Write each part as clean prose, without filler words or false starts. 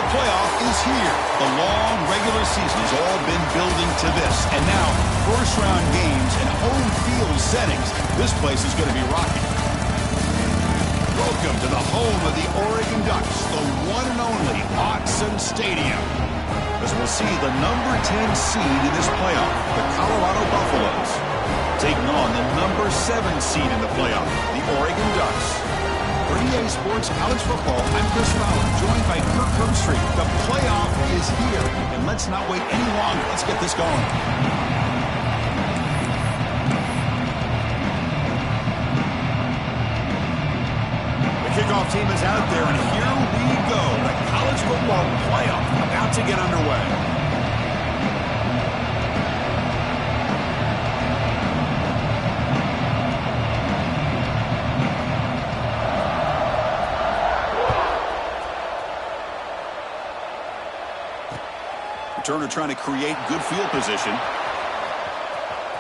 playoff is here. The long regular season has all been building to this. And now, first-round games and home field settings. This place is going to be rocking. Welcome to the home of the Oregon Ducks, the one and only Autzen Stadium. As we'll see the number 10 seed in this playoff, the Colorado Buffaloes, taking on the number 7 seed in the playoff, the Oregon Ducks. For EA Sports College Football, I'm Chris Fowler, joined by Kirk Herbstreit. The playoff is here, and let's not wait any longer. Let's get this going. The kickoff team is out there, and here we go. The college football playoff about to get underway. Turner trying to create good field position.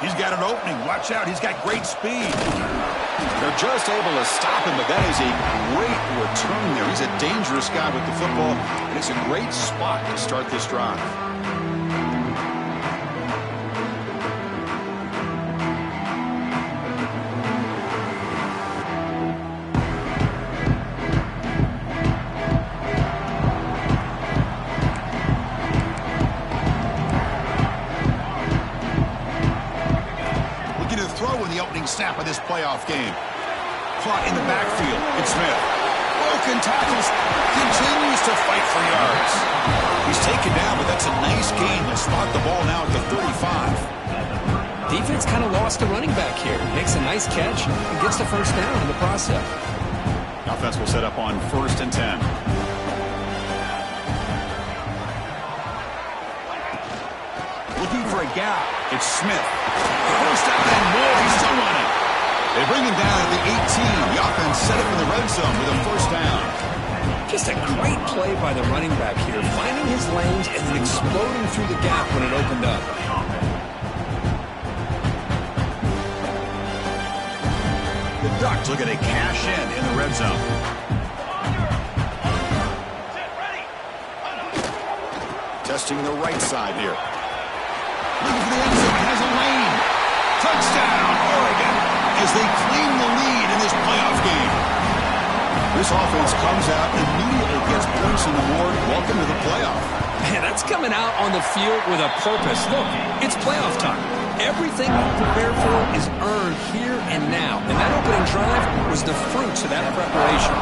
He's got an opening. Watch out. He's got great speed. They're just able to stop him, but that is a great return there. He's a dangerous guy with the football, and it's a great spot to start this drive. Snap of this playoff game. Caught in the backfield. It's Smith. Broken tackles. Continues to fight for yards. He's taken down, but that's a nice gain. They'll spot the ball now at the 35. Defense kind of lost a running back here. Makes a nice catch and gets the first down in the process. Offense will set up on 1st and 10. Looking for a gap. It's Smith. First down and more. He's still running. They bring him down at the 18. The offense set up in the red zone with a first down. Just a great play by the running back here, finding his lanes and then exploding through the gap when it opened up. The Ducks look at a cash in the red zone. Testing the right side here. Looking for the end zone. Has a lane. Touchdown, Oregon, as they claim the lead in this playoff game. This offense comes out, immediately gets points on the board. Welcome to the playoff. Man, that's coming out on the field with a purpose. Look, it's playoff time. Everything you prepare for is earned here and now. And that opening drive was the fruits of that preparation.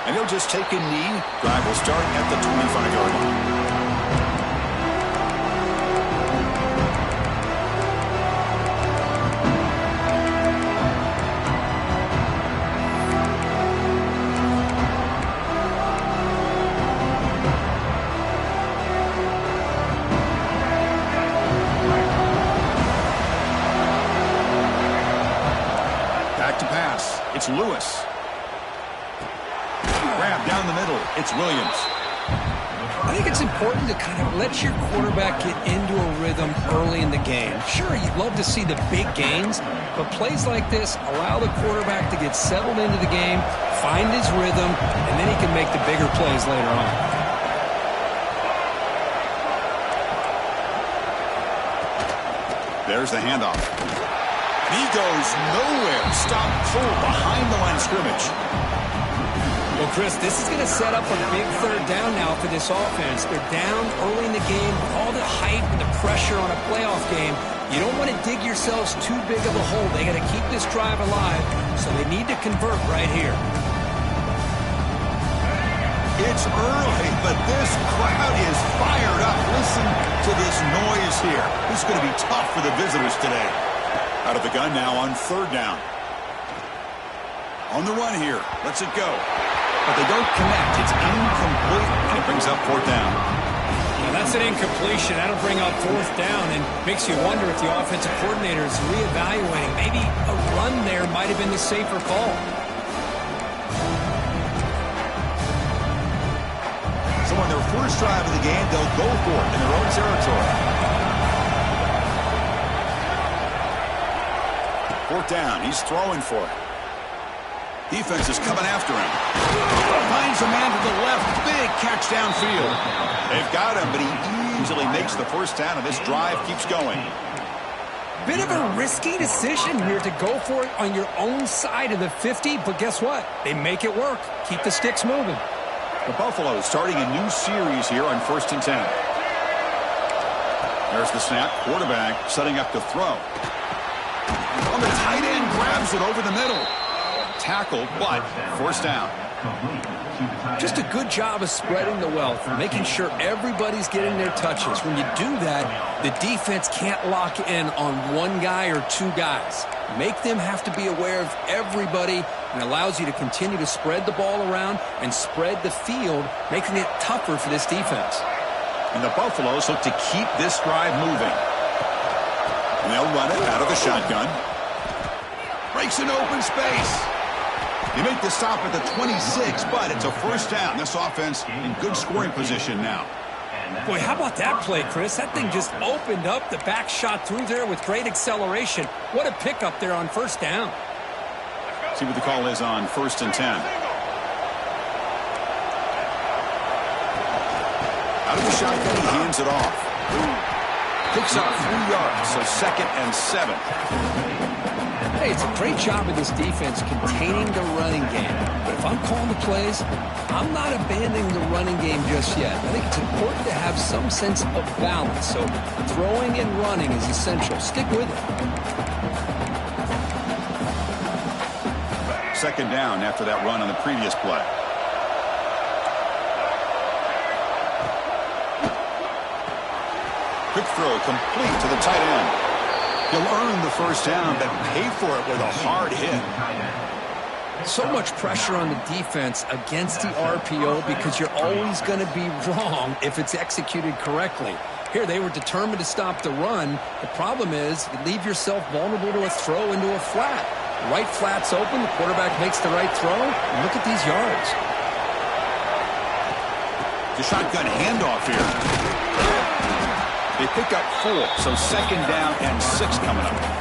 And he'll just take a knee. Drive will start at the 25-yard line. Back to pass. It's Lewis. Grab down the middle. It's Williams. I think it's important to kind of let your quarterback get into a rhythm early in the game. Sure, you'd love to see the big gains, but plays like this allow the quarterback to get settled into the game, find his rhythm, and then he can make the bigger plays later on. There's the handoff. And he goes nowhere. Stop full behind the line of scrimmage. Well, Chris, this is going to set up a big third down now for this offense. They're down early in the game. All the hype and the pressure on a playoff game. You don't want to dig yourselves too big of a hole. They got to keep this drive alive, so they need to convert right here. It's early, but this crowd is fired up. Listen to this noise here. This is going to be tough for the visitors today. Out of the gun now on 3rd down. On the run here. Lets it go. But they don't connect. It's incomplete, and it brings up 4th down. Now that's an incompletion. That'll bring up 4th down and makes you wonder if the offensive coordinator is reevaluating. Maybe a run there might have been the safer call. So on their first drive of the game, they'll go for it in their own territory. Fourth down. He's throwing for it. Defense is coming after him. Finds a man to the left. Big catch downfield. They've got him, but he easily makes the first down, and this drive keeps going. Bit of a risky decision here to go for it on your own side of the 50, but guess what? They make it work. Keep the sticks moving. The Buffaloes starting a new series here on 1st and 10. There's the snap. Quarterback setting up to throw. On the tight end, grabs it over the middle. Tackled, but first down. Just a good job of spreading the wealth, making sure everybody's getting their touches. When you do that, the defense can't lock in on one guy or two guys. Make them have to be aware of everybody, and allows you to continue to spread the ball around and spread the field, making it tougher for this defense. And the Buffaloes look to keep this drive moving. And they'll run it out of the shotgun. Breaks an open space. You make the stop at the 26, but it's a first down. This offense in good scoring position now. Boy, how about that play, Chris? That thing just opened up. The back shot through there with great acceleration. What a pickup there on first down. See what the call is on 1st and 10. Out of the shotgun, he hands it off. Picks up 3 yards, so 2nd and 7. Hey, it's a great job of this defense containing the running game. But if I'm calling the plays, I'm not abandoning the running game just yet. I think it's important to have some sense of balance. So throwing and running is essential. Stick with it. 2nd down after that run on the previous play. Quick throw complete to the tight end. He'll earn the first down, but pay for it with a hard hit. So much pressure on the defense against the RPO because you're always going to be wrong if it's executed correctly. Here, they were determined to stop the run. The problem is you leave yourself vulnerable to a throw into a flat. The right flat's open. The quarterback makes the right throw. And look at these yards. The shotgun handoff here. They pick up 4, so 2nd down and 6 coming up.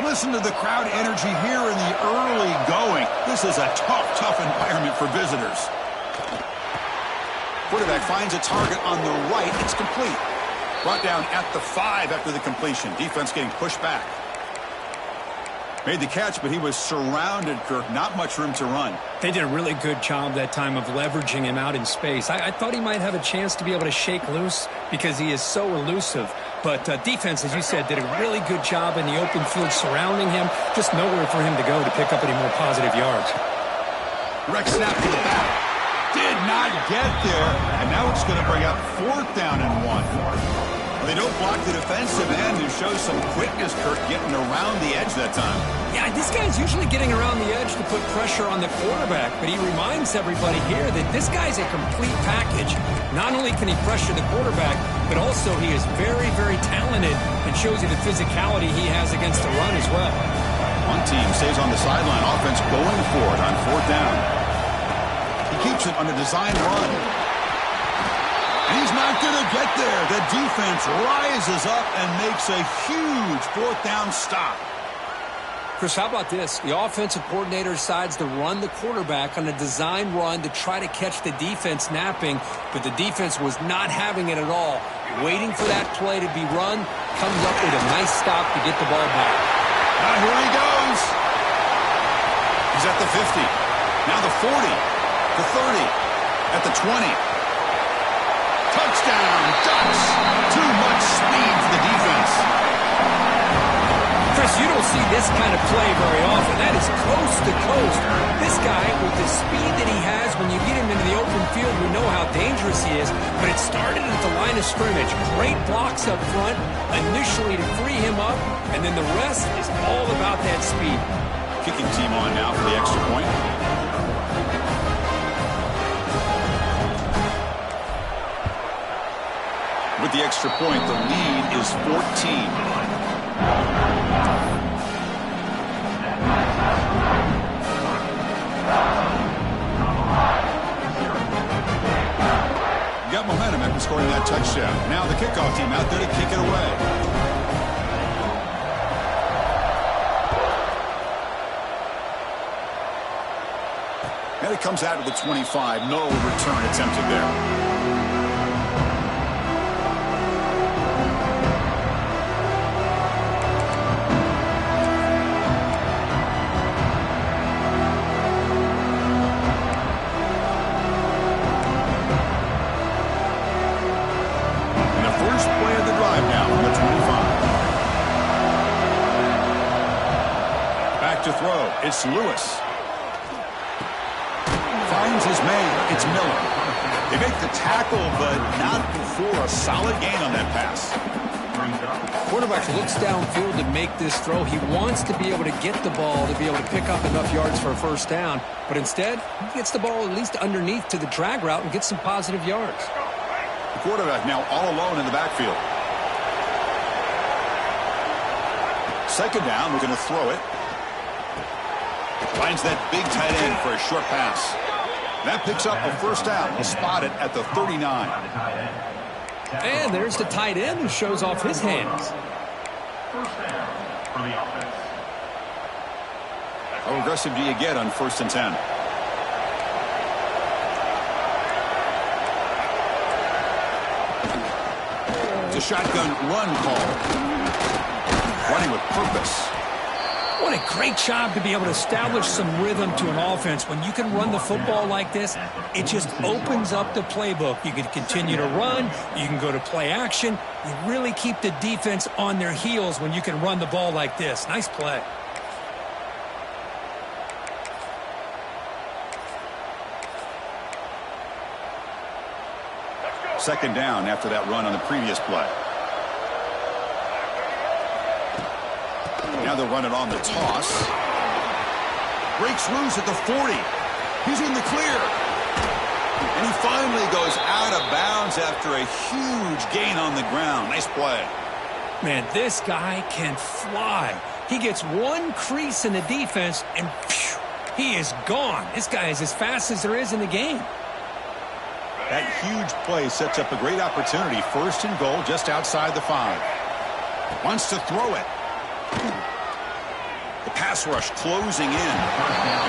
Listen to the crowd energy here in the early going. This is a tough environment for visitors. Quarterback finds a target on the right. It's complete. Brought down at the 5 after the completion. Defense getting pushed back. Made the catch, but he was surrounded, Kirk. Not much room to run. They did a really good job that time of leveraging him out in space. I thought he might have a chance to be able to shake loose because he is so elusive. But defense, as you said, did a really good job in the open field surrounding him. Just nowhere for him to go to pick up any more positive yards. Direct snap to the back. Did not get there. And now it's going to bring up 4th down and 1. They don't block the defensive end and show some quickness, Kirk, getting around the edge that time. Yeah, this guy's usually getting around the edge to put pressure on the quarterback, but he reminds everybody here that this guy's a complete package. Not only can he pressure the quarterback, but also he is very, very talented and shows you the physicality he has against the run as well. One team stays on the sideline, offense going for it on 4th down. He keeps it on a design run. And he's not going to get there. The defense rises up and makes a huge 4th down stop. Chris, how about this? The offensive coordinator decides to run the quarterback on a design run to try to catch the defense napping, but the defense was not having it at all. Waiting for that play to be run, comes up with a nice stop to get the ball back. Now here he goes. He's at the 50. Now the 40. The 30. At the 20. Touchdown, Ducks. Too much speed for the defense. Chris, you don't see this kind of play very often. That is coast to coast. This guy, with the speed that he has, when you get him into the open field, we know how dangerous he is. But it started at the line of scrimmage. Great blocks up front, initially to free him up, and then the rest is all about that speed. kicking team on now for the extra point. With the extra point, the lead is 14. Got momentum after scoring that touchdown. Now the kickoff team out there to kick it away. And it comes out to the 25. No return attempted there. To throw. It's Lewis. Finds his man. It's Miller. They make the tackle, but not before a solid gain on that pass. Quarterback looks downfield to make this throw. He wants to be able to get the ball to be able to pick up enough yards for a first down, but instead, he gets the ball at least underneath to the drag route and gets some positive yards. The quarterback now all alone in the backfield. Second down, we're going to throw it. Finds that big tight end for a short pass. That picks up a first down. He'll spot it at the 39. And there's the tight end who shows off his hands. First down for the offense. How aggressive do you get on 1st and 10? It's a shotgun run call. Running with purpose. What a great job to be able to establish some rhythm to an offense. When you can run the football like this, it just opens up the playbook. You can continue to run. You can go to play action. You really keep the defense on their heels when you can run the ball like this. Nice play. Second down after that run on the previous play. Now they'll run it on the toss. Breaks loose at the 40. He's in the clear. And he finally goes out of bounds after a huge gain on the ground. Nice play. Man, this guy can fly. He gets one crease in the defense, and phew, he is gone. This guy is as fast as there is in the game. That huge play sets up a great opportunity. 1st and goal just outside the 5. Wants to throw it. The pass rush closing in.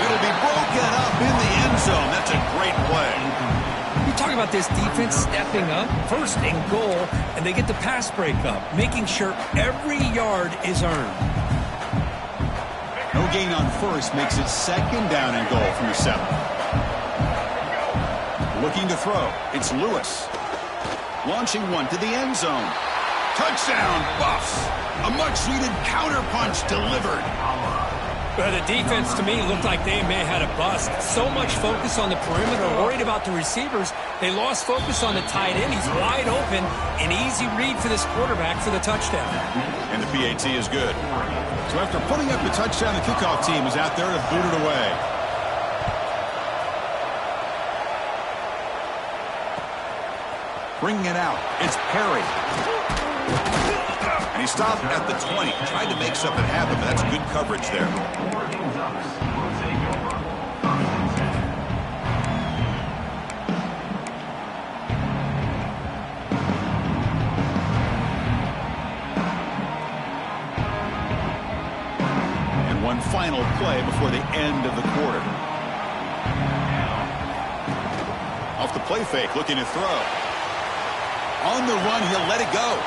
It'll be broken up in the end zone. That's a great play. You talk about this defense stepping up, 1st and goal, and they get the pass breakup, making sure every yard is earned. No gain on 1st makes it 2nd down and goal from the 7. Looking to throw. It's Lewis. Launching one to the end zone. Touchdown, Buffs. A much-needed counterpunch delivered. Well, the defense, to me, looked like they may have had a bust. So much focus on the perimeter, worried about the receivers. They lost focus on the tight end. He's wide open. An easy read for this quarterback for the touchdown. And the PAT is good. So after putting up the touchdown, the kickoff team is out there to boot it away. Bringing it out. It's Perry. And he stopped at the 20. Tried to make something happen, but that's good coverage there. And one final play before the end of the quarter. Off the play fake, looking to throw. On the run, he'll let it go.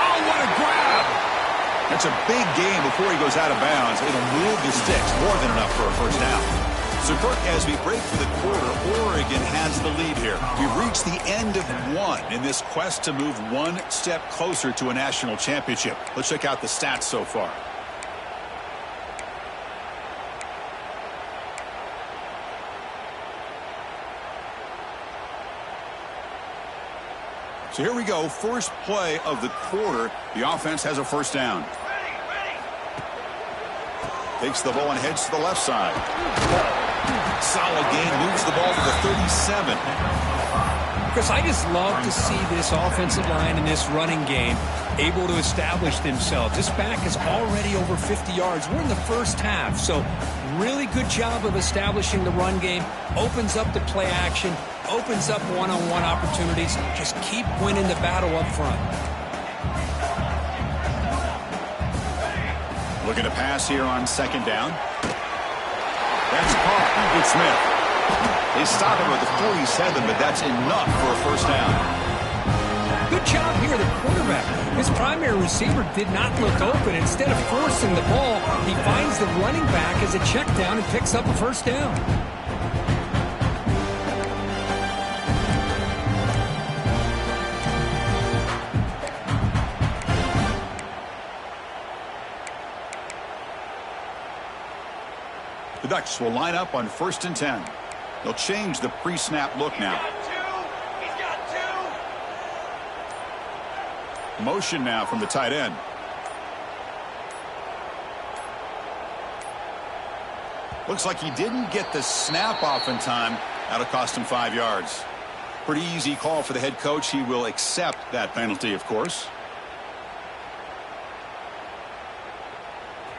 Oh, what a grab! That's a big gain before he goes out of bounds. It'll move the sticks, more than enough for a first down. So, Kirk, as we break for the quarter, Oregon has the lead here. We've reached the end of one in this quest to move one step closer to a national championship. Let's check out the stats so far. So here we go, first play of the quarter. The offense has a first down. Takes the ball and heads to the left side. Solid gain, moves the ball to the 37. Chris, I just love to see this offensive line in this running game able to establish themselves. This back is already over 50 yards. We're in the first half, so really good job of establishing the run game. Opens up the play action, opens up one-on-one opportunities. Just keep winning the battle up front. Looking to pass here on second down. That's caught. It's Smith. They stop him at the 47, but that's enough for a first down. Good job here, the quarterback. His primary receiver did not look open. Instead of forcing the ball, he finds the running back as a check down and picks up a first down. The Ducks will line up on 1st and 10. They'll change the pre-snap look now. He's got two. Motion now from the tight end. Looks like he didn't get the snap off in time. That'll cost him 5 yards. Pretty easy call for the head coach. He will accept that penalty, of course.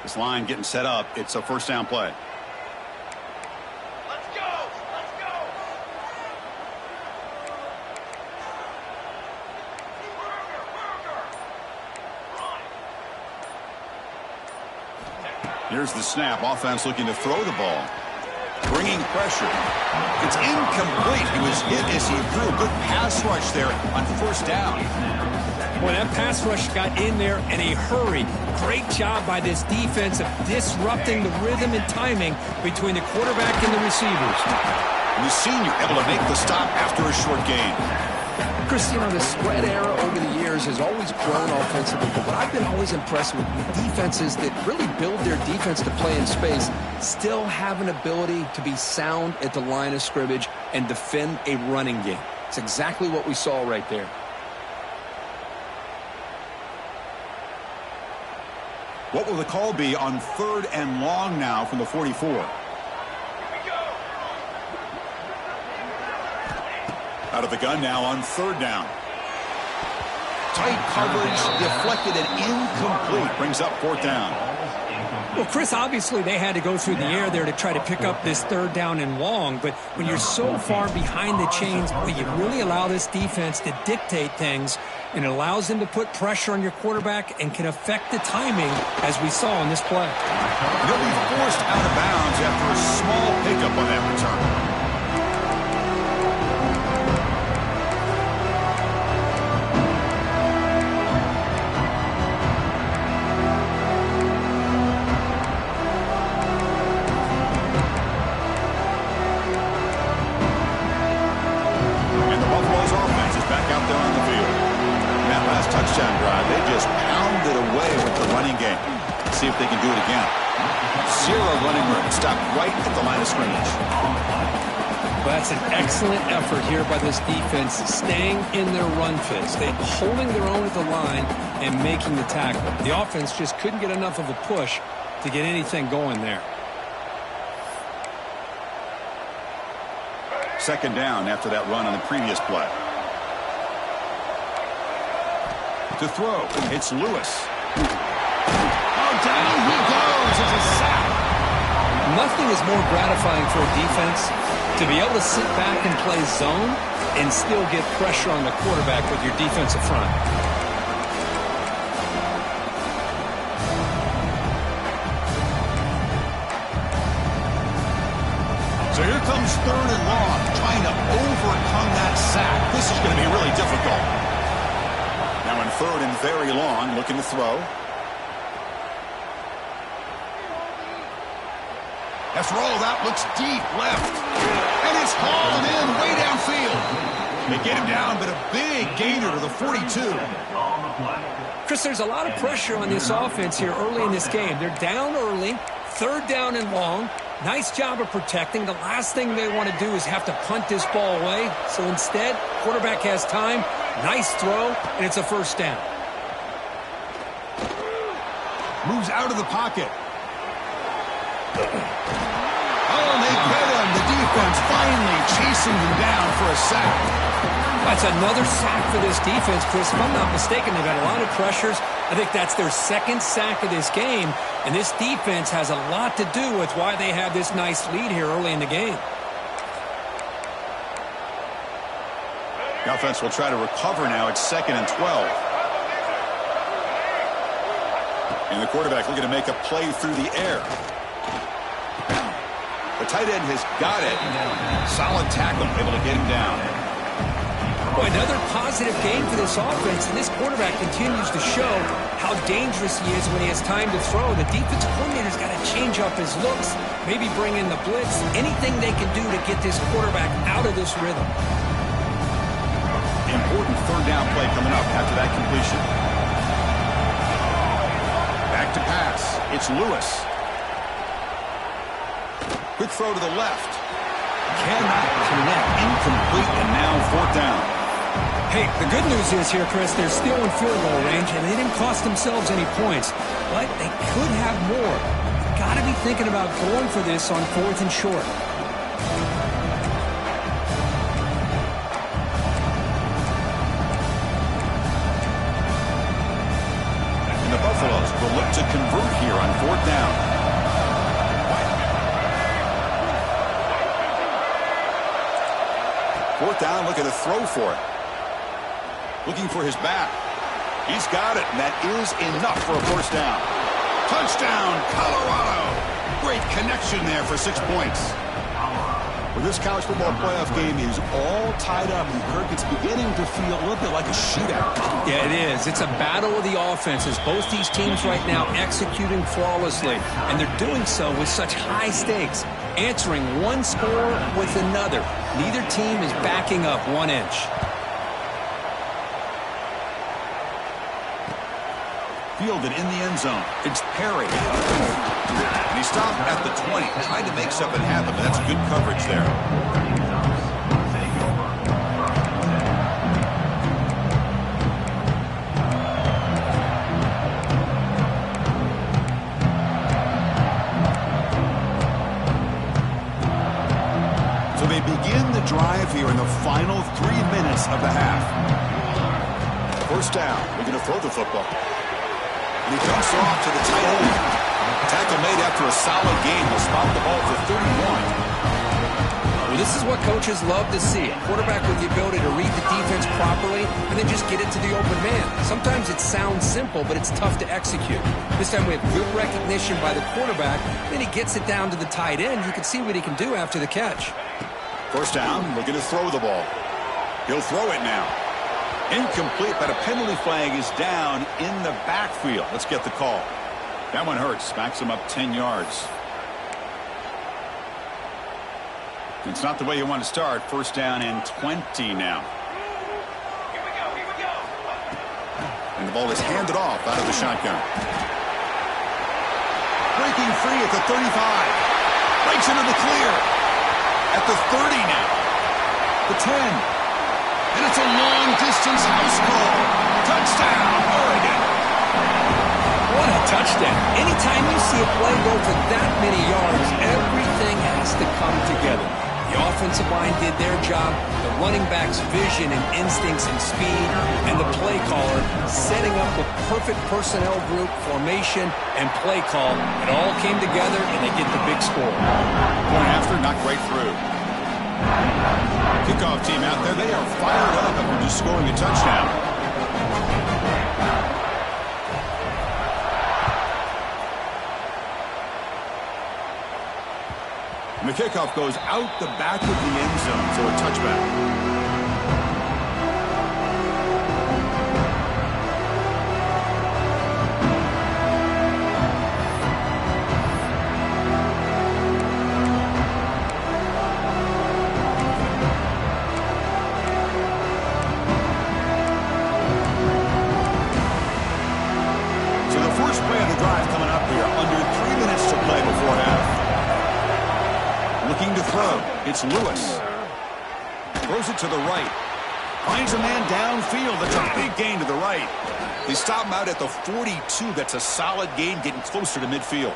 This line getting set up. It's a first down play. Here's the snap. Offense looking to throw the ball. Bringing pressure. It's incomplete. He was hit as he threw. Good pass rush there on first down. Boy, that pass rush got in there in a hurry. Great job by this defense of disrupting the rhythm and timing between the quarterback and the receivers. And the senior able to make the stop after a short gain. Chris, you know, the spread era over the years has always grown offensively, but what I've been always impressed with defenses that really build their defense to play in space still have an ability to be sound at the line of scrimmage and defend a running game. It's exactly what we saw right there. What will the call be on 3rd and long now from the 44? Out of the gun now on 3rd down. Tight coverage, deflected and incomplete. Brings up 4th down. Well, Chris, obviously they had to go through the air there to try to pick up this 3rd down and long, but when you're so far behind the chains, well, you really allow this defense to dictate things, and it allows them to put pressure on your quarterback and can affect the timing, as we saw in this play. He'll be forced out of bounds after a small pickup on that return. Touchdown drive. They just pounded away with the running game. Let's see if they can do it again. 0 running room. Stopped right at the line of scrimmage. Well, that's an excellent effort here by this defense, staying in their run fits. They holding their own at the line and making the tackle. The offense just couldn't get enough of a push to get anything going there. 2nd down after that run on the previous play. To throw, it's Lewis. Oh, down he goes. It's a sack. Nothing is more gratifying for a defense to be able to sit back and play zone and still get pressure on the quarterback with your defensive front. So here comes 3rd and long, trying to overcome that sack. This is going to be really difficult. Now in 3rd and very long, looking to throw. That throw, that looks deep left. And it's hauled in way downfield. They get him down, but a big gainer to the 42. Chris, there's a lot of pressure on this offense here early in this game. They're down early, 3rd down and long. Nice job of protecting. The last thing they want to do is have to punt this ball away. So instead, quarterback has time. Nice throw, and it's a first down. Moves out of the pocket. Oh, and they get him. The defense finally chasing him down for a sack. That's another sack for this defense, Chris. If I'm not mistaken, they've had a lot of pressures. I think that's their second sack of this game, and this defense has a lot to do with why they have this nice lead here early in the game. The offense will try to recover now. It's 2nd and 12. And the quarterback looking to make a play through the air. The tight end has got it. Solid tackle, able to get him down. Boy, another positive game for this offense, and this quarterback continues to show how dangerous he is when he has time to throw. The defensive coordinator's got to change up his looks, maybe bring in the blitz, anything they can do to get this quarterback out of this rhythm. Important 3rd down play coming up after that completion. Back to pass. It's Lewis. Quick throw to the left. Cannot connect. Incomplete, and now 4th down. Hey, the good news is here, Chris, they're still in field goal range, and they didn't cost themselves any points. But they could have more. Got to be thinking about going for this on 4th and short. And the Buffaloes will look to convert here on 4th down. Fourth down, looking to throw for it. Looking for his back. He's got it, and that is enough for a 1st down. Touchdown, Colorado! Great connection there for 6 points. Well, this college football playoff game is all tied up, and Kirk, it's beginning to feel a little bit like a shootout. Yeah, it is. It's a battle of the offenses. Both these teams right now executing flawlessly, and they're doing so with such high stakes, answering one score with another. Neither team is backing up 1 inch. Fielded in the end zone. It's Perry. And he stopped at the 20. Tried to make something happen, but that's good coverage there. So they begin the drive here in the final 3 minutes of the half. 1st down. We're going to throw the football. And he dumps off to the tight end. Tackle made after a solid game. Will spot the ball for 31. Well, this is what coaches love to see. A quarterback with the ability to read the defense properly and then just get it to the open man. Sometimes it sounds simple, but it's tough to execute. This time we have good recognition by the quarterback. Then he gets it down to the tight end. You can see what he can do after the catch. 1st down. Looking to throw the ball. He'll throw it now. Incomplete, but a penalty flag is down in the backfield. Let's get the call. That one hurts. Backs him up 10 yards. It's not the way you want to start. 1st down and 20 now. Here we go. And the ball is handed off out of the shotgun. Breaking free at the 35. Breaks into the clear. At the 30 now. The 10. And it's a long-distance house call. Touchdown, Oregon. What a touchdown. Anytime you see a play go for that many yards, everything has to come together. The offensive line did their job, the running back's vision and instincts and speed, and the play caller setting up the perfect personnel group, formation, and play call. It all came together, and they get the big score. Point after, knocked right through. Kickoff team out there, they are fired up after just scoring a touchdown. And the kickoff goes out the back of the end zone, so a touchback. It's Lewis. Throws it to the right. Finds a man downfield. That's a big gain to the right. They stop him out at the 42. That's a solid gain, getting closer to midfield.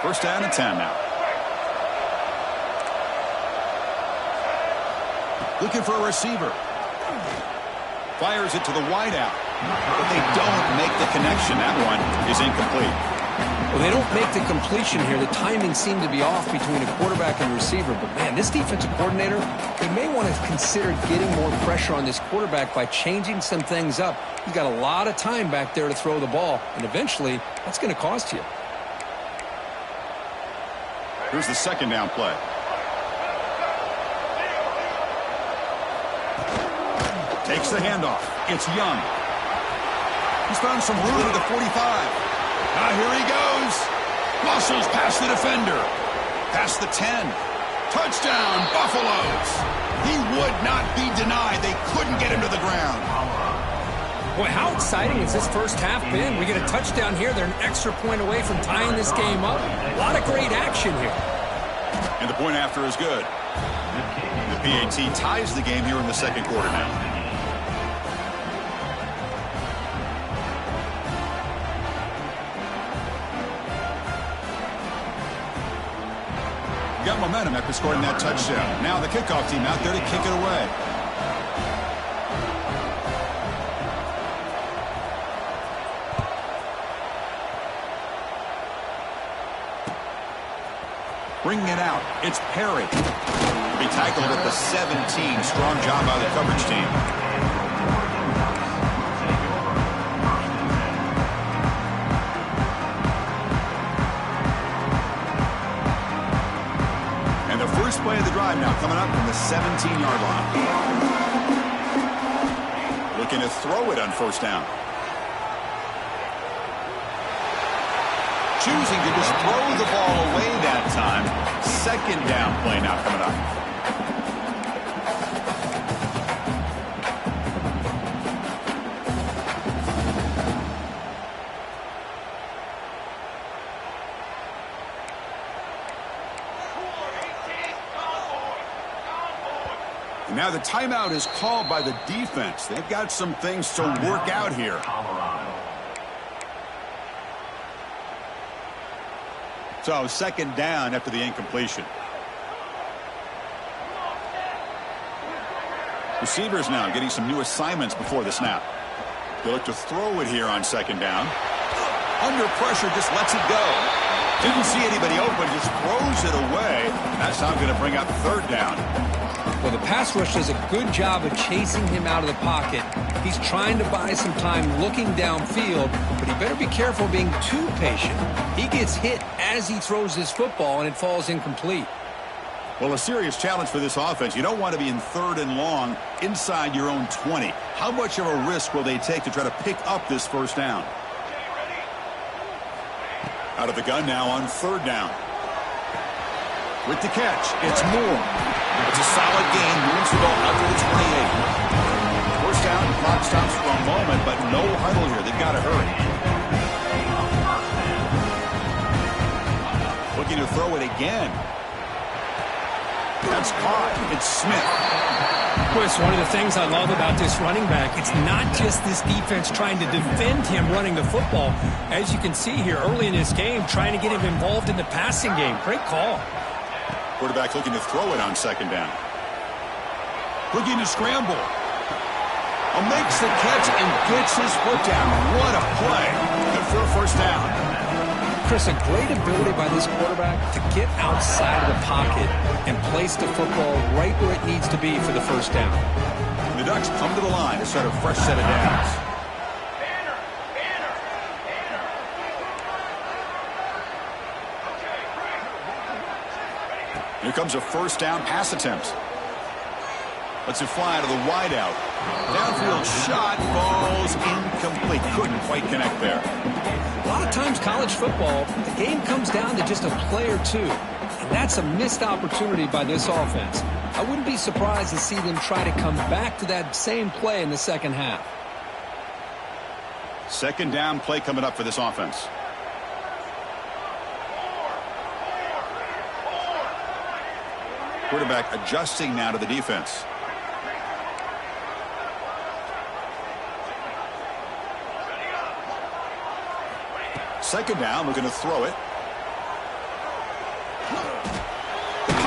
First down and 10 now. Looking for a receiver. Fires it to the wideout. But they don't make the connection. That one is incomplete. Well, they don't make the completion here. The timing seemed to be off between a quarterback and receiver. But, man, this defensive coordinator, he may want to consider getting more pressure on this quarterback by changing some things up. He's got a lot of time back there to throw the ball, and eventually that's going to cost you. Here's the second down play. Takes the handoff. It's Young. He's found some room at the 45. Here he goes. Muscles past the defender. Past the 10. Touchdown, Buffaloes. He would not be denied. They couldn't get him to the ground. Boy, how exciting has this first half been? We get a touchdown here. They're an extra point away from tying this game up. A lot of great action here. And the point after is good. The PAT ties the game here in the second quarter now. Got momentum after scoring that touchdown. Now the kickoff team out there to kick it away. Bringing it out. It's Perry. He'll be tackled at the 17. Strong job by the coverage team. First play of the drive now coming up from the 17-yard line. Looking to throw it on first down. Choosing to just throw the ball away that time. Second down play now coming up. Now the timeout is called by the defense. They've got some things to work out here. So second down after the incompletion. Receivers now getting some new assignments before the snap. They look to throw it here on second down. Under pressure, just lets it go. Didn't see anybody open, just throws it away. That's now going to bring up third down. Well, the pass rush does a good job of chasing him out of the pocket. He's trying to buy some time looking downfield, but he better be careful being too patient. He gets hit as he throws his football, and it falls incomplete. Well, a serious challenge for this offense. You don't want to be in third and long inside your own 20. How much of a risk will they take to try to pick up this first down? Out of the gun now on third down. With the catch, it's Moore. It's a solid gain, moves the ball out to the 28. First down, clock stops for a moment, but no huddle here. They've got to hurry. Looking to throw it again. That's caught. It's Smith. Chris, one of the things I love about this running back, it's not just this defense trying to defend him running the football. As you can see here early in this game, trying to get him involved in the passing game. Great call. Quarterback looking to throw it on second down. Looking to scramble. Makes the catch and gets his foot down. What a play. Good for a first down. Chris, a great ability by this quarterback to get outside of the pocket and place the football right where it needs to be for the first down. The Ducks come to the line to start a fresh set of downs. Here comes a first down pass attempt. Lets it fly to the wideout. Downfield shot falls incomplete. Couldn't quite connect there. A lot of times college football, the game comes down to just a play or two. And that's a missed opportunity by this offense. I wouldn't be surprised to see them try to come back to that same play in the second half. Second down play coming up for this offense. Quarterback adjusting now to the defense. Second down, looking to throw it.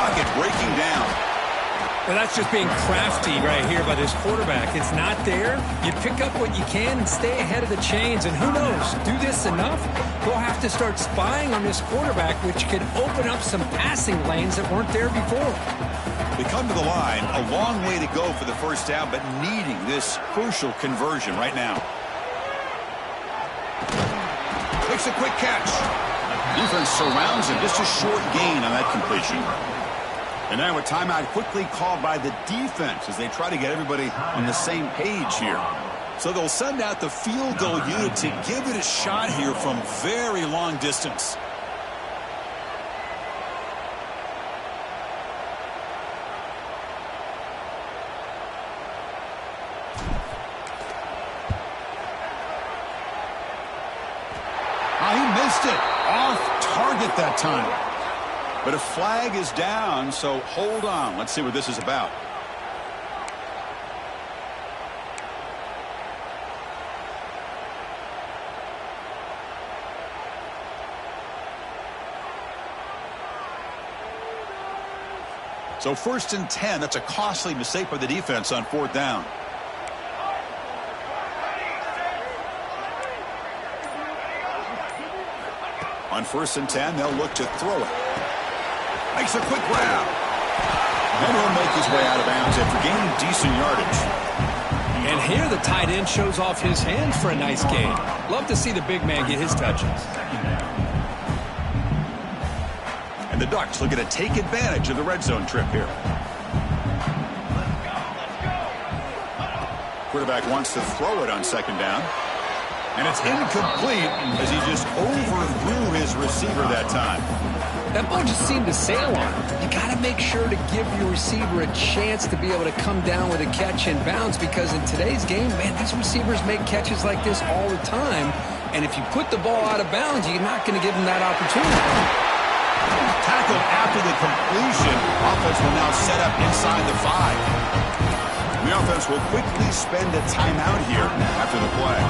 pocket breaking down. Well, that's just being crafty right here by this quarterback. It's not there. You pick up what you can and stay ahead of the chains. And who knows, do this enough, we'll have to start spying on this quarterback, which could open up some passing lanes that weren't there before. They come to the line, a long way to go for the first down, but needing this crucial conversion right now. Makes a quick catch. Defense surrounds him. Just a short gain on that completion. And now a timeout quickly called by the defense as they try to get everybody on the same page here. So they'll send out the field goal unit to give it a shot here from very long distance. He missed it. Off target that time. But a flag is down, so hold on. Let's see what this is about. So 1st and 10. That's a costly mistake by the defense on 4th down. On 1st and 10, they'll look to throw it. Makes a quick grab. And he'll make his way out of bounds after gaining decent yardage. And here the tight end shows off his hands for a nice gain. Love to see the big man get his touches. And the Ducks looking to take advantage of the red zone trip here. Quarterback wants to throw it on 2nd down. And it's incomplete as he just overthrew his receiver that time. That ball just seemed to sail on him. You got to make sure to give your receiver a chance to be able to come down with a catch and bounce, because in today's game, man, these receivers make catches like this all the time. And if you put the ball out of bounds, you're not going to give them that opportunity. Tackled after the completion. Offense will now set up inside the 5. The offense will quickly spend a timeout here after the play.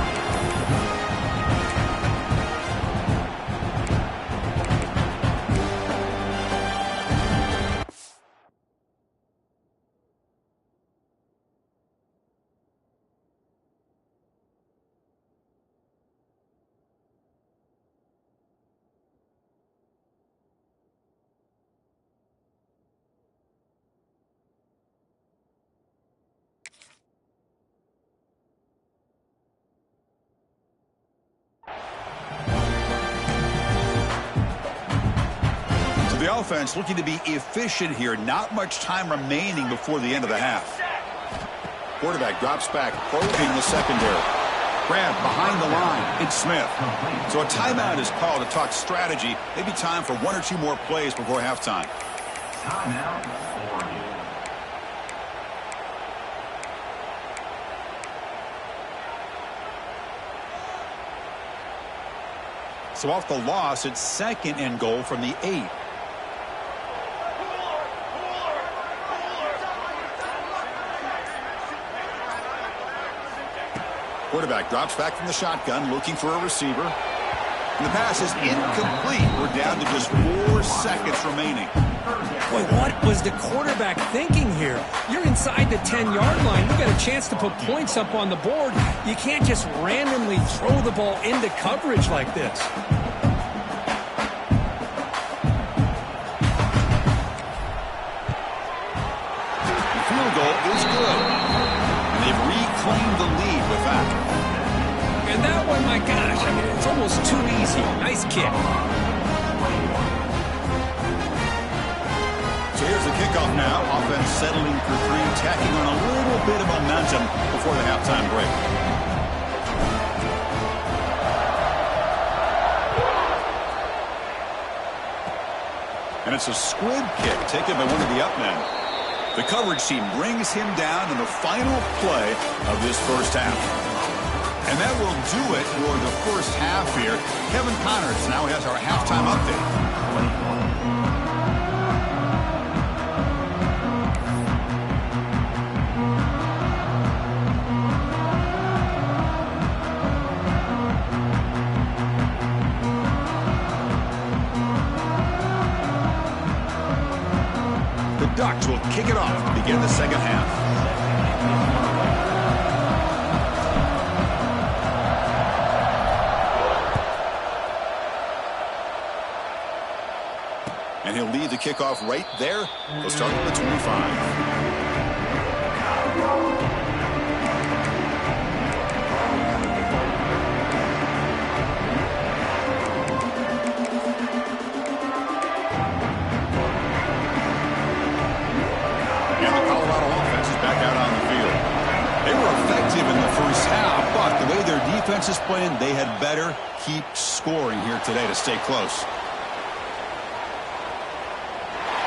The offense looking to be efficient here. Not much time remaining before the end of the half. Quarterback drops back, probing the secondary. Grab behind the line. It's Smith. So a timeout is called to talk strategy. Maybe time for 1 or 2 more plays before halftime. Timeout. So off the loss, it's 2nd and goal from the 8. Quarterback drops back from the shotgun, looking for a receiver. And the pass is incomplete. We're down to just 4 seconds remaining. Boy, what was the quarterback thinking here? You're inside the 10-yard line. You got a chance to put points up on the board. You can't just randomly throw the ball into coverage like this. The field goal is good. And they've reclaimed the lead with that. And that one, my gosh, I mean, it's almost too easy. Nice kick. So here's the kickoff now. Offense settling for 3, tacking on a little bit of momentum before the halftime break. And it's a squib kick taken by one of the up men. The coverage team brings him down in the final play of this first half. And that will do it for the first half here. Kevin Connors now has our halftime update. Ducks will kick it off to begin the second half. And he'll lead the kickoff right there. He'll start with the 25. The way their defense is playing, they had better keep scoring here today to stay close.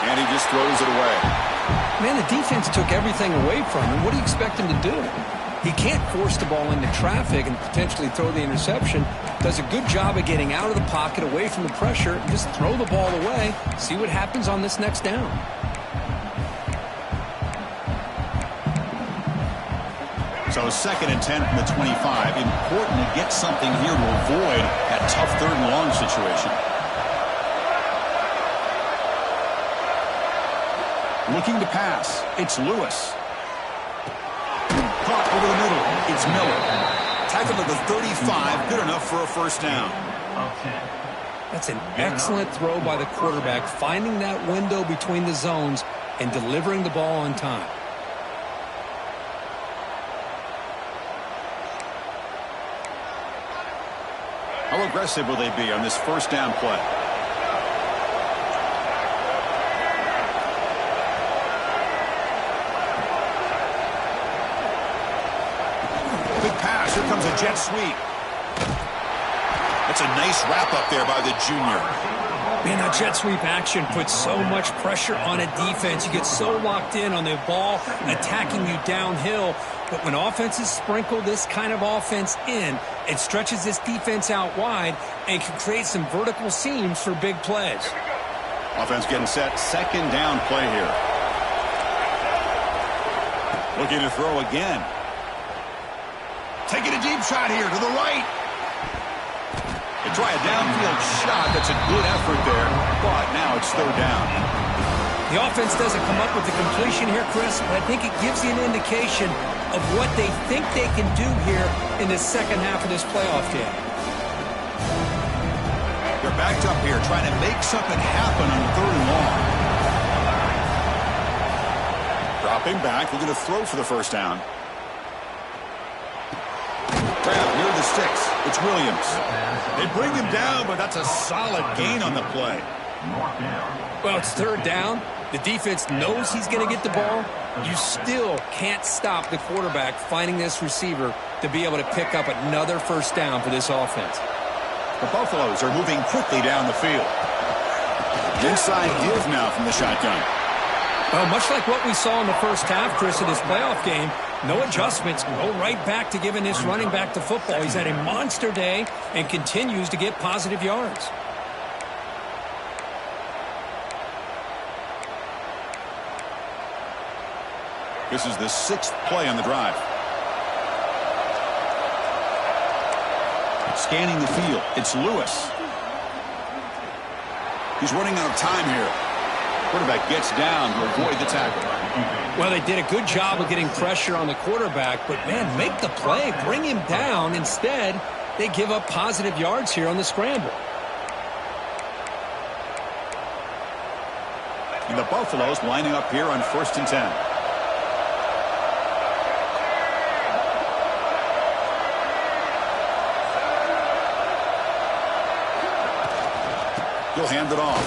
And he just throws it away. Man, the defense took everything away from him. What do you expect him to do? He can't force the ball into traffic and potentially throw the interception. Does a good job of getting out of the pocket, away from the pressure, and just throw the ball away. See what happens on this next down. So 2nd and 10 from the 25. Important to get something here to avoid that tough 3rd and long situation. Looking to pass. It's Lewis. Caught over the middle. It's Miller. Tackled at the 35. Good enough for a first down. That's an excellent throw by the quarterback, finding that window between the zones and delivering the ball on time. How aggressive will they be on this first down play? Good pass. Here comes a jet sweep. That's a nice wrap up there by the junior. Man, that jet sweep action puts so much pressure on a defense. You get so locked in on the ball attacking you downhill. But when offenses sprinkle this kind of offense in, it stretches this defense out wide and can create some vertical seams for big plays. Offense getting set. 2nd down play here. Looking to throw again. Taking a deep shot here to the right. They try a downfield shot. That's a good effort there, but now it's 3rd down. The offense doesn't come up with the completion here, Chris, but I think it gives you an indication of what they think they can do here in the second half of this playoff game. They're backed up here trying to make something happen on 3rd and long. Dropping back, looking to throw for the first down. Grab near the sticks. It's Williams. They bring him down, but that's a solid gain on the play. Well, it's 3rd down. The defense knows he's going to get the ball. You still can't stop the quarterback finding this receiver to be able to pick up another first down for this offense. The Buffaloes are moving quickly down the field. Inside give now from the shotgun. Well, much like what we saw in the first half, Chris, of this playoff game, no adjustments. Go right back to giving this running back the football. He's had a monster day and continues to get positive yards. This is the 6th play on the drive. Scanning the field. It's Lewis. He's running out of time here. Quarterback gets down to avoid the tackle. Well, they did a good job of getting pressure on the quarterback, but, man, make the play. Bring him down. Instead, they give up positive yards here on the scramble. And the Buffaloes lining up here on 1st and 10. He'll hand it off.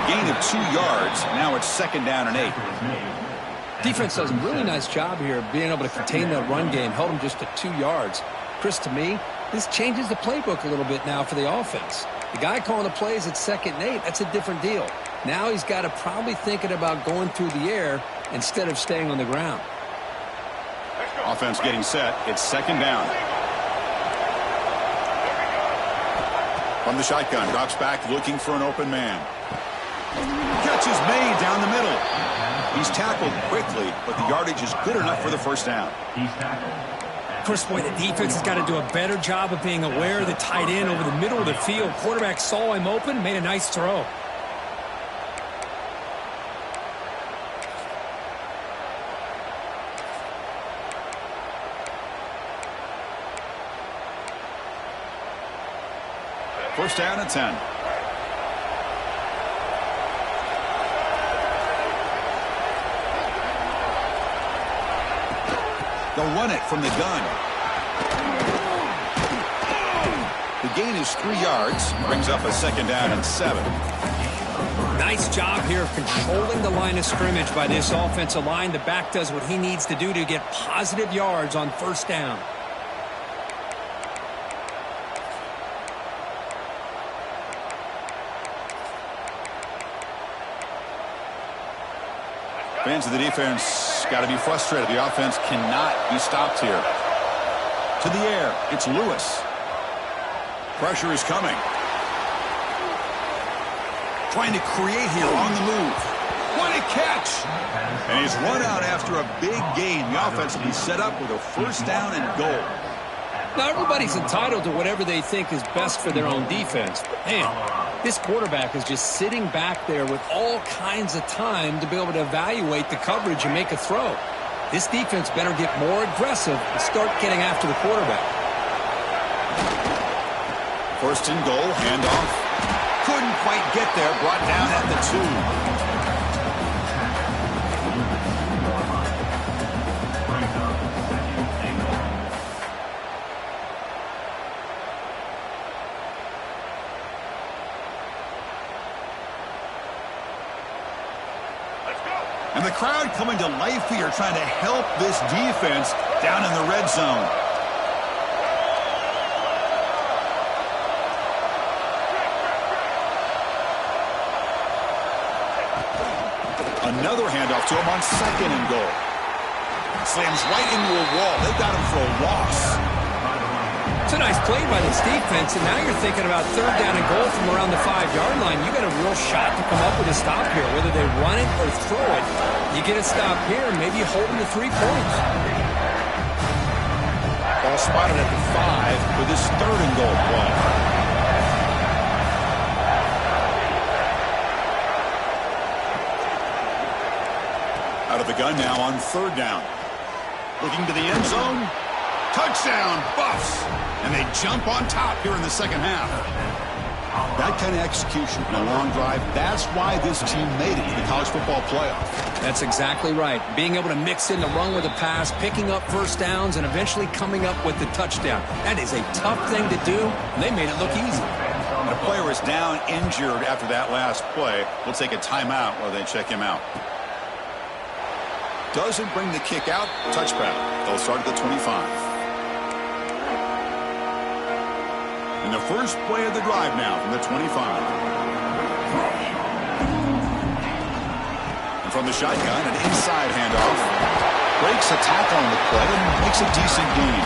Gain of 2 yards. Now it's 2nd down and 8. Defense does a really nice job here of being able to contain that run game. Held them just to 2 yards. Chris, to me, this changes the playbook a little bit now for the offense. The guy calling the plays at 2nd and 8, that's a different deal. Now he's got to probably thinking about going through the air instead of staying on the ground. Offense getting set. It's 2nd down. From the shotgun, drops back looking for an open man. Catch is made down the middle. He's tackled quickly, but the yardage is good enough for the first down. Chris, boy, the defense has got to do a better job of being aware of the tight end over the middle of the field. Quarterback saw him open, made a nice throw. First down and 10. They'll run it from the gun. The gain is 3 yards. Brings up a second down and 7. Nice job here of controlling the line of scrimmage by this offensive line. The back does what he needs to do to get positive yards on first down. Fans of the defense got to be frustrated. The offense cannot be stopped here. To the air, it's Lewis. Pressure is coming. Trying to create here on the move. What a catch! And he's run out after a big gain. The offense will be set up with a first down and goal. Now, everybody's entitled to whatever they think is best for their own defense. But, man, this quarterback is just sitting back there with all kinds of time to be able to evaluate the coverage and make a throw. This defense better get more aggressive and start getting after the quarterback. First and goal, handoff. Couldn't quite get there, brought down at the 2. And the crowd coming to life here, trying to help this defense down in the red zone. Another handoff to him on second and goal. Slams right into a wall. They've got him for a loss. It's a nice play by this defense, and now you're thinking about third down and goal from around the 5-yard line. You got a real shot to come up with a stop here. Whether they run it or throw it, you get a stop here, and maybe you hold them to 3 points. Ball spotted at the 5 for this third and goal play. Out of the gun now on third down. Looking to the end zone. Touchdown, Buffs. And they jump on top here in the second half. That kind of execution in a long drive, that's why this team made it to the college football playoff. That's exactly right. Being able to mix in the run with a pass, picking up first downs, and eventually coming up with the touchdown. That is a tough thing to do, and they made it look easy. And a player is down injured after that last play. We'll take a timeout while they check him out. Doesn't bring the kick out. Touchback. They'll start at the 25. And the first play of the drive now from the 25. And from the shotgun, an inside handoff. Breaks a tackle on the play and makes a decent gain.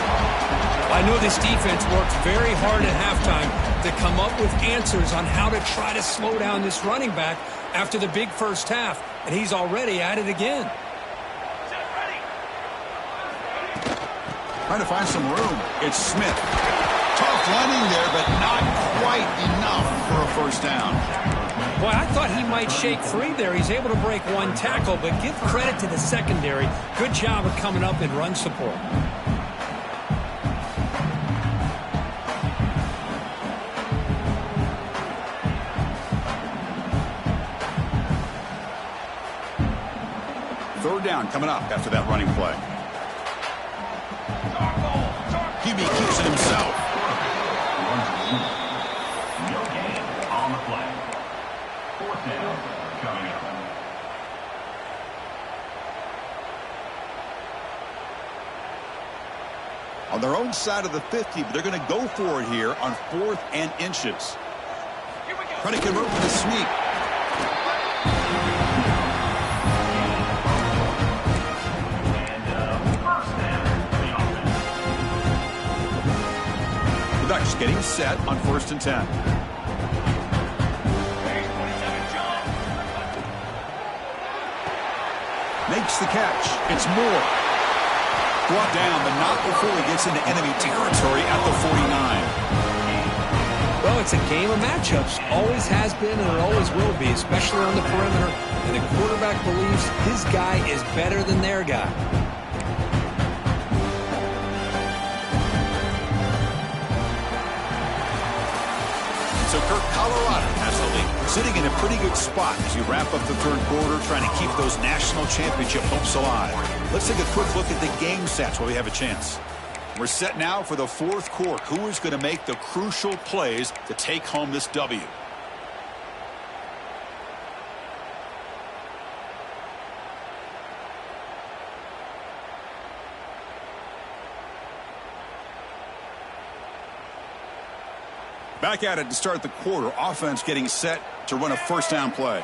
I know this defense worked very hard at halftime to come up with answers on how to try to slow down this running back after the big first half. And he's already at it again. Trying to find some room. It's Smith. Tough running there, but not quite enough for a first down. Boy, I thought he might shake free there. He's able to break one tackle, but give credit to the secondary. Good job of coming up in run support. Third down coming up after that running play. QB keeps it himself. No gain on the play. Fourth down coming up. On their own side of the 50, but they're going to go for it here on 4th and inches. Trying to convert with a sneak. The Ducks getting set on 1st and 10. Makes the catch. It's Moore. Brought down, but not before he gets into enemy territory at the 49. Well, it's a game of matchups. Always has been and it always will be, especially on the perimeter. And the quarterback believes his guy is better than their guy. So, Kirk, Colorado has the lead, sitting in a pretty good spot as you wrap up the third quarter, trying to keep those national championship hopes alive. Let's take a quick look at the game stats while we have a chance. We're set now for the fourth quarter. Who is going to make the crucial plays to take home this W? Back at it to start the quarter. Offense getting set to run a first down play.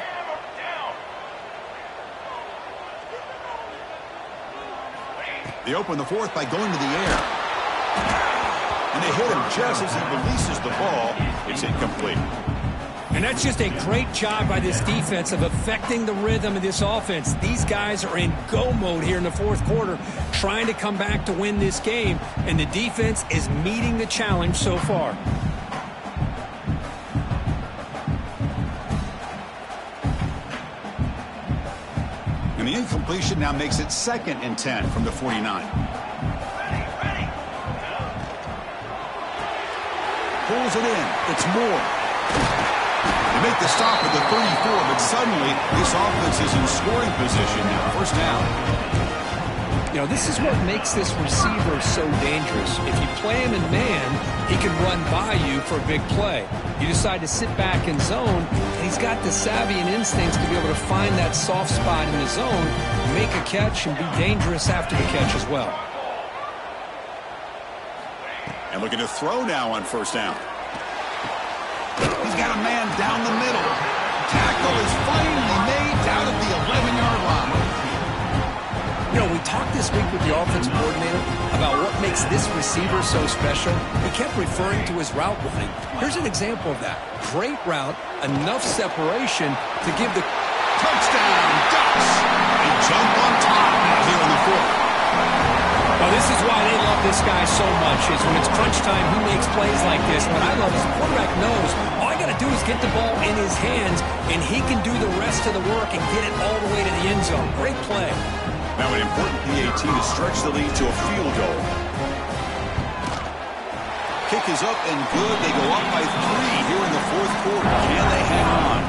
They open the fourth by going to the air. And they hit him just as he releases the ball. It's incomplete. And that's just a great job by this defense of affecting the rhythm of this offense. These guys are in go mode here in the fourth quarter, trying to come back to win this game. And the defense is meeting the challenge so far. And the incompletion now makes it 2nd and 10 from the 49. Pulls it in. It's Moore. They make the stop at the 34, but suddenly this offense is in scoring position now. First down. You know, this is what makes this receiver so dangerous. If you play him in man, he can run by you for a big play. You decide to sit back in zone, and he's got the savvy and instincts to be able to find that soft spot in the zone, make a catch, and be dangerous after the catch as well. And looking to throw now on first down. He's got a man down the middle. Tackle is finally made down at the 11-yard line. You know, we talked this week with the offensive coordinator about what makes this receiver so special. He kept referring to his route running. Here's an example of that. Great route, enough separation to give the Touchdown, Ducks! They jump on top now here in the fourth. Well, this is why they love this guy so much, is when it's crunch time, he makes plays like this. What I love is the quarterback knows all I got to do is get the ball in his hands, and he can do the rest of the work and get it all the way to the end zone. Great play. Now an important PAT to stretch the lead to a field goal. Kick is up and good. They go up by 3 here in the fourth quarter. Can they hang on?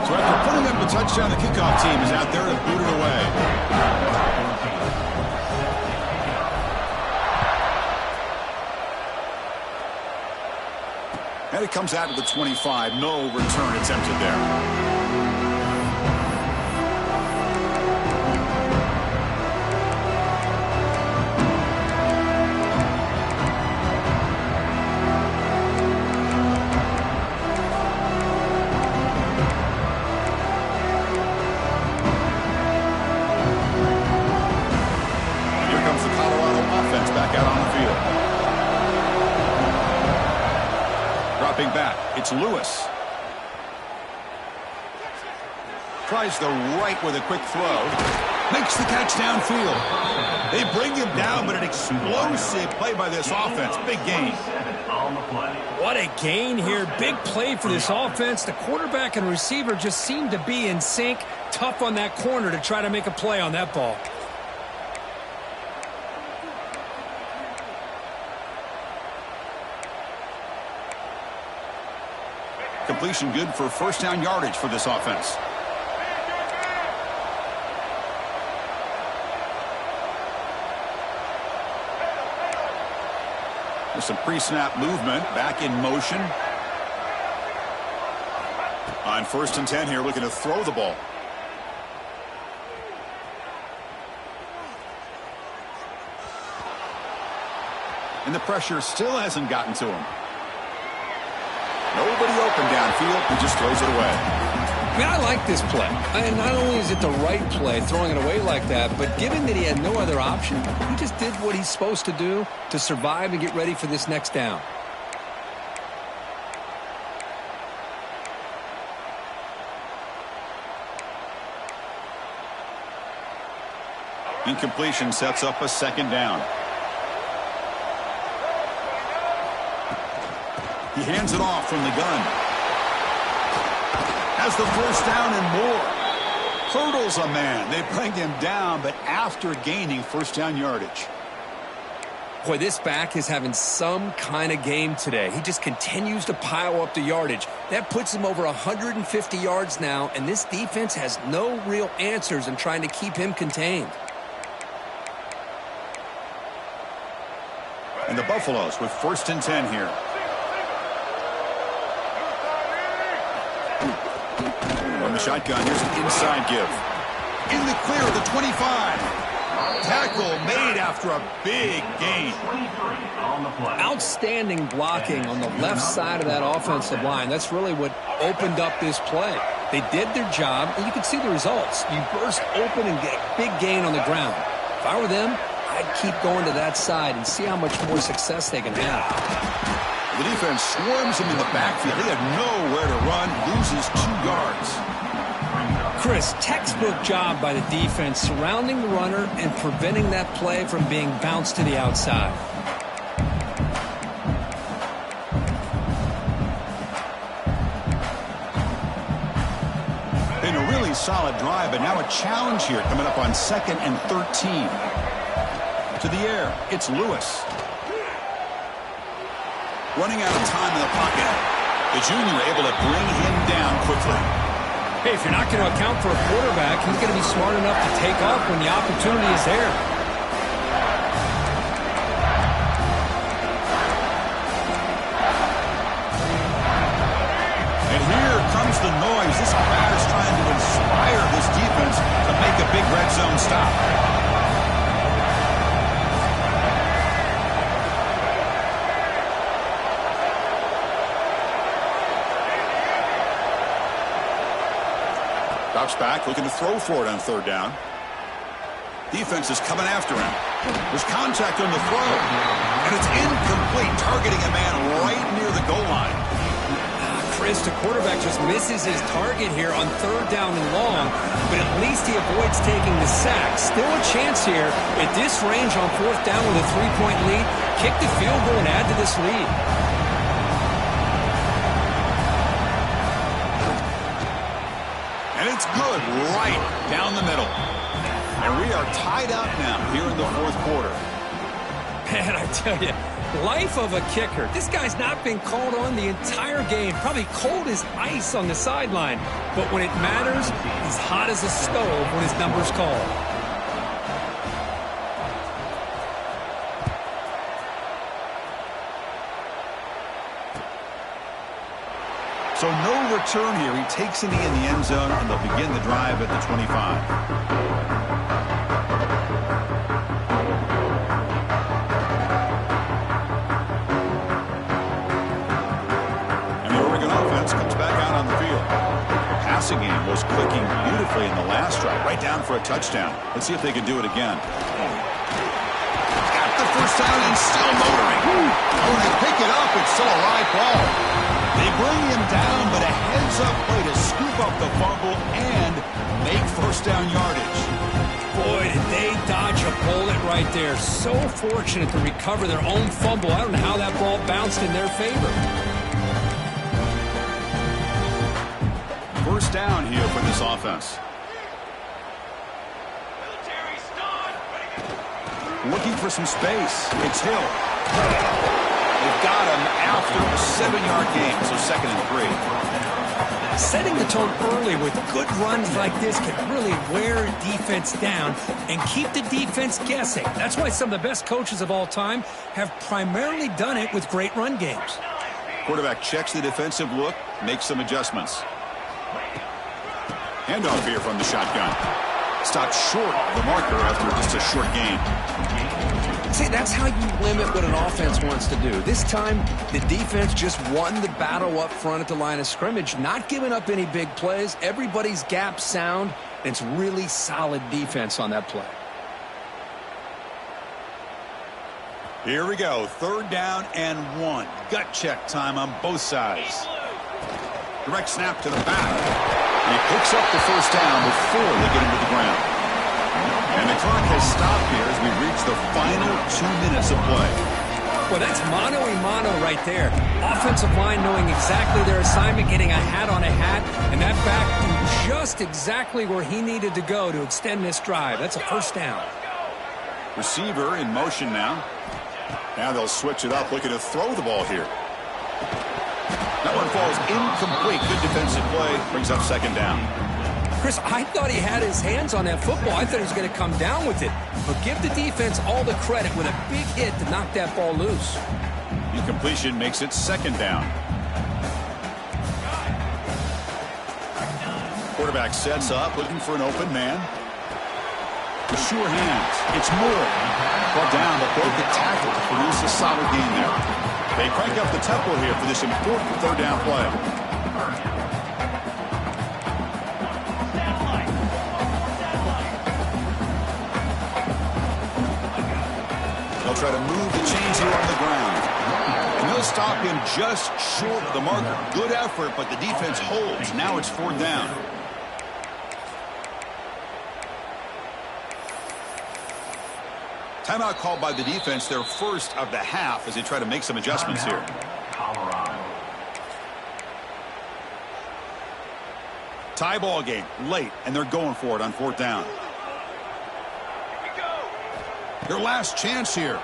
So after putting up a touchdown, the kickoff team is out there to boot it away. And it comes out to the 25. No return attempted there. It's Lewis. Tries the right with a quick throw. Makes the catch downfield. They bring him down, but an explosive play by this offense. Big gain. What a gain here. Big play for this offense. The quarterback and receiver just seem to be in sync. Tough on that corner to try to make a play on that ball. Completion good for first down yardage for this offense. There's some pre-snap movement. Back in motion. On 1st and 10 here, looking to throw the ball. And the pressure still hasn't gotten to him. Nobody open downfield. He just throws it away. I mean, I like this play. And not only is it the right play, throwing it away like that, but given that he had no other option, he just did what he's supposed to do to survive and get ready for this next down. Incompletion sets up a 2nd down. He hands it off from the gun. Has the first down and more. Hurdles a man. They bring him down, but after gaining first down yardage. Boy, this back is having some kind of game today. He just continues to pile up the yardage. That puts him over 150 yards now, and this defense has no real answers in trying to keep him contained. And the Buffaloes with 1st and 10 here. From the shotgun, here's an inside give. In the clear at the 25. Tackle made after a big gain. Outstanding blocking on the left side of that offensive line. That's really what opened up this play. They did their job, and you can see the results. You burst open and get a big gain on the ground. If I were them, I'd keep going to that side and see how much more success they can have. The defense swarms him in the backfield. He had nowhere to run, loses 2 yards. Chris, textbook job by the defense surrounding the runner and preventing that play from being bounced to the outside. Been a really solid drive, but now a challenge here coming up on 2nd and 13. To the air, it's Lewis. Running out of time in the pocket. The junior able to bring him down quickly. Hey, if you're not going to account for a quarterback, he's going to be smart enough to take off when the opportunity is there. And here comes the noise. This crowd is trying to inspire this defense to make a big red zone stop. Drops back, looking to throw for it on 3rd down. Defense is coming after him. There's contact on the throw. And it's incomplete, targeting a man right near the goal line. Chris, the quarterback just misses his target here on 3rd down and long, but at least he avoids taking the sack. Still a chance here at this range on 4th down with a 3-point lead. Kick the field goal and add to this lead. And it's good right down the middle. And we are tied up now here in the 4th quarter. Man, I tell you, life of a kicker. This guy's not been called on the entire game. Probably cold as ice on the sideline. But when it matters, he's hot as a stove when his number's called. So no return here. He takes it in the end zone, and they'll begin the drive at the 25. And the Oregon offense comes back out on the field. The passing game was clicking beautifully in the last drive, right down for a touchdown. Let's see if they can do it again. Got the first down and still motoring. Oh, they pick it up. It's still a live ball. They bring him down, but a heads-up play to scoop up the fumble and make 1st down yardage. Boy, did they dodge a bullet right there. So fortunate to recover their own fumble. I don't know how that ball bounced in their favor. 1st down here for this offense. Looking for some space. It's Hill. They've got him after a 7-yard gain, so 2nd and 3. Setting the tone early with good runs like this can really wear a defense down and keep the defense guessing. That's why some of the best coaches of all time have primarily done it with great run games. Quarterback checks the defensive look, makes some adjustments. Handoff here from the shotgun. Stopped short of the marker after just a short gain. See, that's how you limit what an offense wants to do. This time, the defense just won the battle up front at the line of scrimmage, not giving up any big plays. Everybody's gap sound. It's really solid defense on that play. Here we go. 3rd down and 1. Gut check time on both sides. Direct snap to the back. And he picks up the 1st down before they get him to the ground. And the clock has stopped here as we reach the final 2 minutes of play. Well, that's mano-a-mano right there. Offensive line knowing exactly their assignment, getting a hat on a hat, and that back to just exactly where he needed to go to extend this drive. That's a 1st down. Receiver in motion now. Now they'll switch it up, looking to throw the ball here. That one falls incomplete. Good defensive play. Brings up second down. Chris, I thought he had his hands on that football. I thought he was going to come down with it. But give the defense all the credit with a big hit to knock that ball loose. Incompletion makes it second down. Quarterback sets up, looking for an open man. With sure hands, it's Moore. Brought down, but broke the tackle to produce a solid gain there. They crank up the tempo here for this important third down play. They'll try to move the chains here on the ground. And they'll stop him just short of the marker. Good effort, but the defense holds. Now it's fourth down. Timeout called by the defense, their first of the half, as they try to make some adjustments here. Colorado. Tie ball game, late, and they're going for it on fourth down. Their last chance here.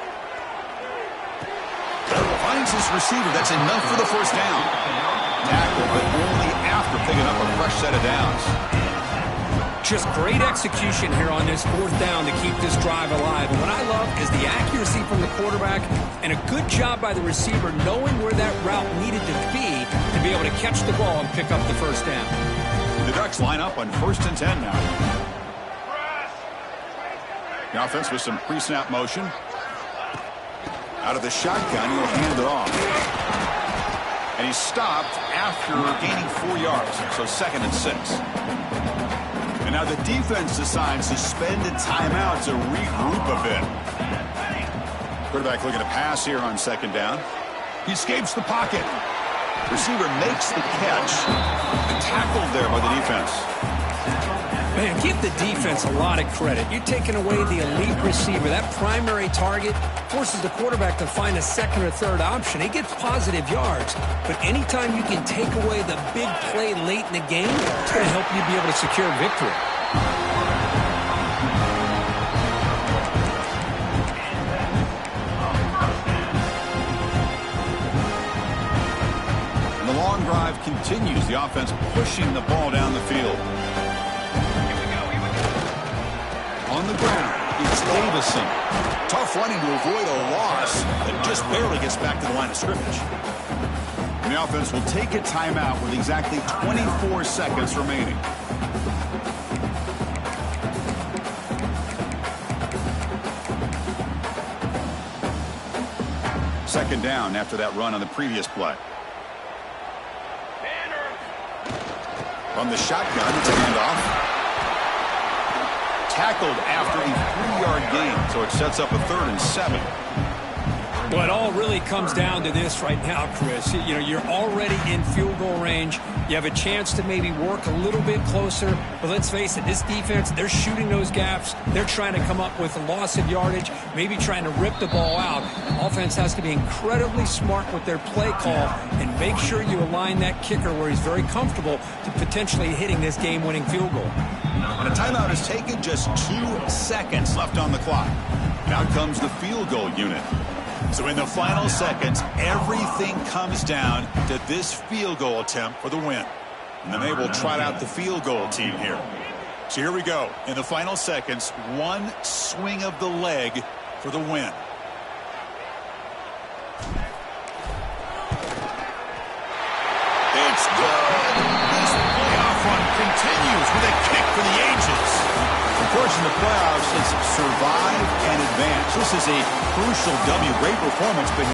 Finds his receiver. That's enough for the first down. Tackle, but only after picking up a fresh set of downs. Just great execution here on this fourth down to keep this drive alive. And what I love is the accuracy from the quarterback and a good job by the receiver knowing where that route needed to be able to catch the ball and pick up the first down. The Ducks line up on 1st and 10 now. The offense with some pre-snap motion. Out of the shotgun, he'll hand it off. And he's stopped after gaining 4 yards, so 2nd and 6. And now the defense decides to spend a timeout to regroup a bit. Quarterback looking to pass here on 2nd down. He escapes the pocket. Receiver makes the catch. Tackled there by the defense. Man, give the defense a lot of credit. You're taking away the elite receiver. That primary target forces the quarterback to find a second or third option. He gets positive yards. But anytime you can take away the big play late in the game, it's going to help you be able to secure victory. And the long drive continues. The offense pushing the ball down the field. On the ground, it's Davison. Tough running to avoid a loss, but just barely gets back to the line of scrimmage. And the offense will take a timeout with exactly 24 seconds remaining. Second down after that run on the previous play. From the shotgun, it's a handoff. Tackled after a 3-yard gain, so it sets up a 3rd and 7. Well, it all really comes down to this right now, Chris. You know, you're already in field goal range. You have a chance to maybe work a little bit closer. But let's face it, this defense, they're shooting those gaps. They're trying to come up with a loss of yardage, maybe trying to rip the ball out. Offense has to be incredibly smart with their play call and make sure you align that kicker where he's very comfortable to potentially hitting this game-winning field goal. And a timeout is taken, just 2 seconds left on the clock. Now comes the field goal unit. So in the final seconds, everything comes down to this field goal attempt for the win. And then they will trot out the field goal team here. So here we go. In the final seconds, one swing of the leg for the win. It's good. This playoff run continues with a kick for the ages. Of course, in the playoffs, it's survive and advance. This is a crucial W. Great performance, but